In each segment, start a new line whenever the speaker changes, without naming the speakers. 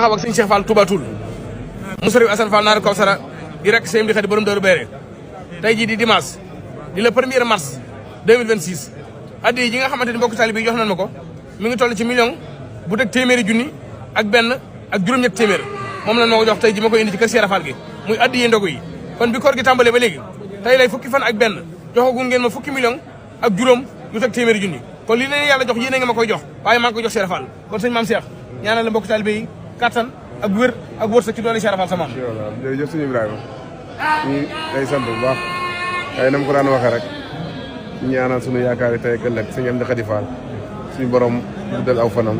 taxaw ak sëñ Cheikh Fall Touba Toul mu sëriñ Assane Fall naar Kawsara di rek sëñ di xadi borom Daaru Béere tey jii di dimanche di le 1er mars 2026 addi yi nga xamante ni mbokk taalibe yi jox nañ ma ko mi ngi toll ci million bu teg téeméeri junni ak benn ak juróom-ñett téeméer moom lañ ma ko jox tey ji ma koy indi ci kër Cheikh Fall gi muy addi yi ndogu yi kon bi koor gi tàmbalee ba léegi tey lay fukki fan ak benn joxagun ngeen ma fukki million ak juróom yu teg téeméeri junni kon li leen yàlla jox yéene nga ma koy jox waaye maa ngi koy jox Cheikh Fall kon sëñ Maam Cheikh ñaanal la mbokk taalibe yi kattan ak wér ak wërsëg ci doole Cheikh Fall sa maam.
jërëjëf sëñ Ibrahima ñu day sant bu baax waaye na ma ko daan waxee rek ñaanal sunu yaakaar yi tey ak ëllëg sëñ Amdi Xadi Fall suñu borom guddal aw fanam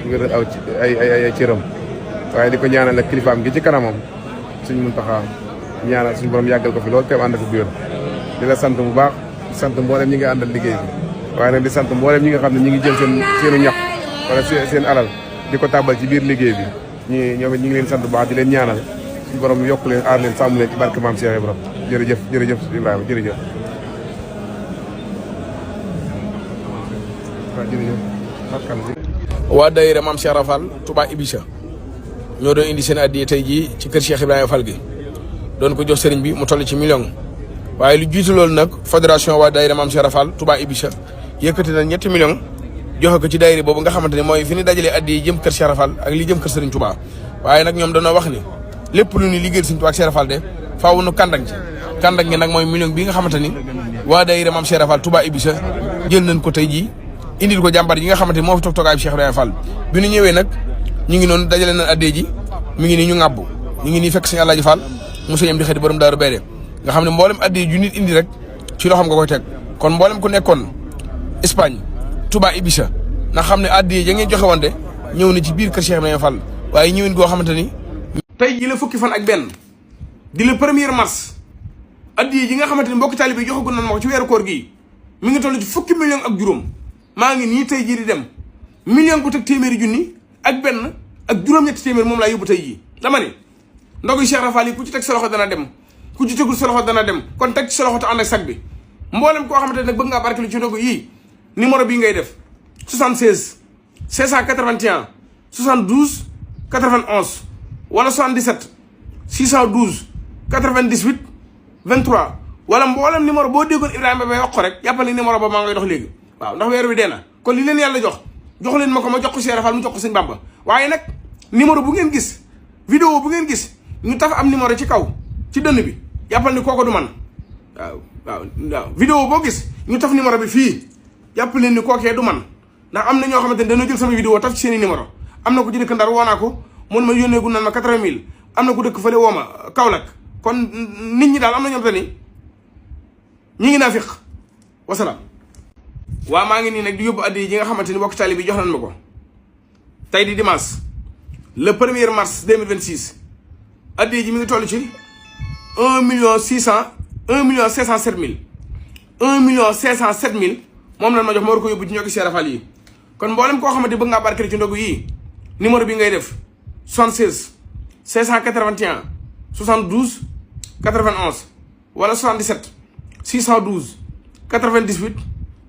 wéral aw ay cëram waaye di ko ñaanal ak kilifaam gi ci kanamam suñ Muntaxa ñaanal suñu borom yàggal ko fi loolu teew ànd ak biir di la sant bu baax di sant mboolem ñi nga àndal liggéey bi waaye nag di sant mboolem ñi nga xam ne ñi ngi jël seenu ñax wala seen alal di ko tàbbal ci biir liggéey bi ñoom it ñi ngi leen sant bu baax di leen ñaanal suñu borom yokk leen aar leen sàmm leen ci barke maam Cheikh Ibrahima jërëjëf Ibrahima jërëjëf
waa daayira maam Cheikh Fall Touba Ibisa ñoo doon indi seen addiya tey jii ci kër Cheikh Ibrahima Fall gi doon ko jox sëriñ bi mu toll ci million waaye lu jiitu loolu nag fédération waa daayira maam Cheikh Fall Touba Ibisa yëkkati na 3 millions joxe ko ci daayira boobu nga xamante ne mooy fi ñu dajalee addiya jëm kër Cheikh Fall ak li jëm kër sëriñ Touba waaye nag ñoom dañoo wax ni lépp lu ñu liggéeyal sëriñ Touba ak Cheikh Fall de faaw nu kàndang ci kàndang gi nag mooy million bi nga xamante ni waa daayira maam Cheikh Fall Touba Ibisa jël nañ ko tey jii indil ko jàmbar yi nga xamante ni moo fi toog toogaay bi Cheikh Ibrahima Fall bi ñu ñëwee nag ñu ngi noonu dajale nañ addee ji mi ngi nii ñu ŋàbbu ñu ngi nii fekk sëñ Alaaji Fall mu sëñam di xëy borom Daaru Béere nga xam ne mboolem addee ju nit indi rek ci loxoom nga koy teg kon mboolem ku nekkoon Espagne Touba Ibisa nga xam ne addee ya ngeen joxe woon de ñëw na ci biir kër Cheikh Ibrahima Fall waaye ñëwin goo xamante ni tey ji la fukki fan ak benn di le 1er mars addee ji nga xamante ni mbokki taalibe yi joxagun nañ ma ko ci weeru koor gii mi ngi toll ci fukki million ak juróom maa ngi nii tey jii di dem million bu teg téeméeri junni ak benn ak juróom-ñetti téeméer moom laa yóbbu tey jii dama ne ndogu Cheikh Rafal yi ku ci teg sa loxo dana dem ku ci tegul sa loxo dana dem kon teg ci sa loxo te ànd ak sag bi mboolem koo xamante ne nag bëgg ngaa barkelu ci ndogu yii numéro bii ngay def 76 581 72 91 wala 77 612 98 23 wala mboolem numéro boo déggoon Ibrahima bay wax ko rek jàppal ni numéro ba maa ngay dox léegi waaw ndax weer wi dee na kon li leen yàlla jox leen ma ko ma jox ko Cheikh Fall mu jox ko sëñ Bamba waaye nag numéro bu ngeen gis vidéo bu ngeen gis ñu taf am numéro ci kaw ci dënn bi jàppal ni kooko du man waaw vidéo boo gis ñu taf numéro bi fii jàpp leen ni kookee du man ndax am na ñoo xamante ne dañoo jël sama vidéo taf ci seen i numéro am na ko ci dëkk Ndar woo naa ko mun ma yónnee gu naan ma 80 000 am na ko dëkk fële woo ma Kaolack kon nit ñi daal am na ñoom te ni ñi ngi naa fiq wasalaam waa maa ngi nii nag di yóbbu addi yi nga xamante ni bokk taali bi jox nañ ma ko tey di dimanche le 1er mars 2026 addi ji mi ngi toll ci 1 million 507 mille moom lan ma jox ma war ko yóbbu ci ñoo ki Cheikh Fall yi kon mboolem koo xamante bëgg ngaa barkeel ci ndogu yii numéro bi ngay def 76 581 72 91 wala 77 612 98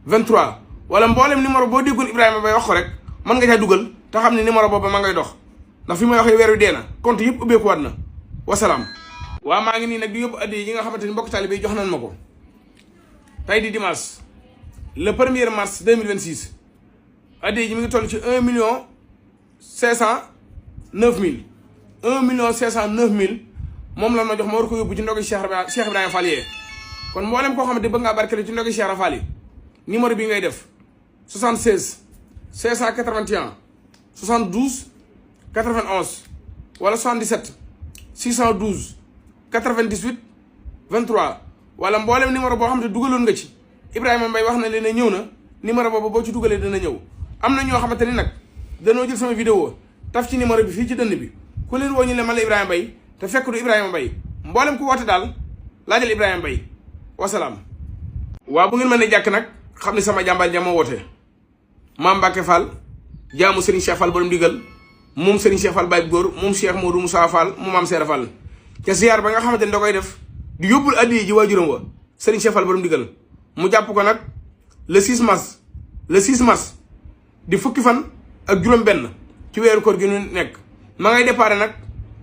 23 wala mboolem numéro boo déggoon Ibrahima bay wax ko rek mën nga caa dugal te xam ne numéro boobu ma ngay dox ndax fi may waxee weer wi dee na compte yëpp ubbeekuwaat na wasalaam. waa maa ngi nii nag di yóbbu addi yi nga xamante ni mbokk taalibe yi jox nañ ma ko tey di dimanche le 1er mars 2026 addi ji mi ngi toll ci 1 million 509 mille 1 million 509 mille moom la ma jox ma war ko yóbbu ci ndogi Cheikh Ibrahima Fall yee kon mboolem koo xamante bëgg ngaa barkeel ci ndogi Cheikh Fall yi numéro bi ngay def 76 581 72 91 wala 77 612 98 23 wala mboolem numéro boo xam ne dugaloon nga ci Ibrahima Mbaye wax na leen ne ñëw na numéro boobu boo ci dugalee dana ñëw am na ñoo xamante ni nag danoo jël sama vidéo taf ci numéro bi fii ci dënn bi ku leen woo ñu ne man la Ibrahima Mbaye te fekk du Ibrahima Mbaye mboolem ku woote daal laajal Ibrahima Mbaye wasalaam. waaw bu ngeen mën a jàkk nag xam ne sama jàmbaar ja moo woote maam Mbacke Fall jaamu Serigne Cheikh Fall borom digal moom Serigne Cheikh Fall Baye góor moom Cheikh Modou Moussa Fall mu maam Seera Fall ca ziar ba nga xamante ni da koy def di yóbbul addi ji waajuram wa Serigne Cheikh Fall borom digal mu jàpp ko nag le 6 mars di fukki fan ak juróom benn ci weeru koor gi ñu nekk ma ngay déparé nag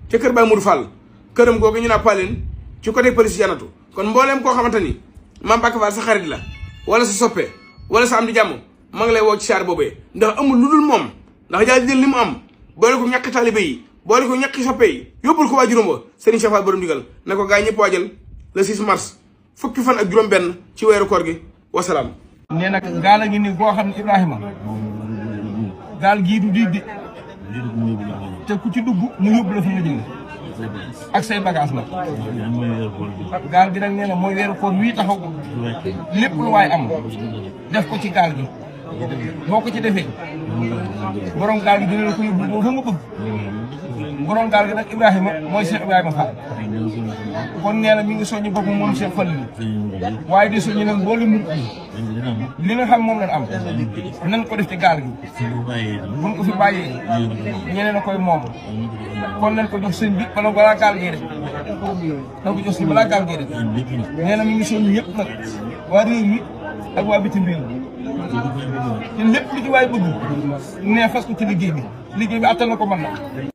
ca kër Baye Mourou Fall këram googu ñu naa Paleen ci côté police Janatu kon mbooleem koo xamante ni Mame Mbacke Fall sa xarit la wala sa soppe wala sa am di jàmm ma ngi lay woo ci saar boobee ndax amul lu dul moom ndax jaay jël li mu am boole ko ñàkk taalibe yi boole ko ñàkk soppe yi yóbbul ko waa juróom ba Serigne Cheikh Fall borom digal ne ko gars yi ñëpp waajal le 6 mars fukki fan ak juróom benn ci weeru koor gi wasalaam.
nee nag gaal a ngi ni goo xam ne Ibrahima gaal gii du diig di te ku ci dugg mu yóbbu la fa nga jëm ak say bagage nag gaal gi nag nee na mooy weeru koor wii taxaw lépp lu waay am def ko ci gaal gi boo ko ci defee borom gaal gi dina la ko yóbbu moo fa nga bëgg borom gaal gi nag Ibrahima mooy Cheikh Ibrahima Fall kon nee na mi ngi soññi boppam moom Cheikh Fall waaye di soññi nag mboolem nit li nga xam moom lañ am nan ko def ci gaal gi buñ ko fi bàyyee ñeneen a koy moom kon nañ ko jox sëñ bi balaa gaal gee def nañ ko jox sëñ balaa gaal gee def nee na mi ngi soññi ñëpp nag waa réew mi ak waa bitim réew te lépp lu ci waay bëgg nee fas ko ci liggéey bi attan na ko mën na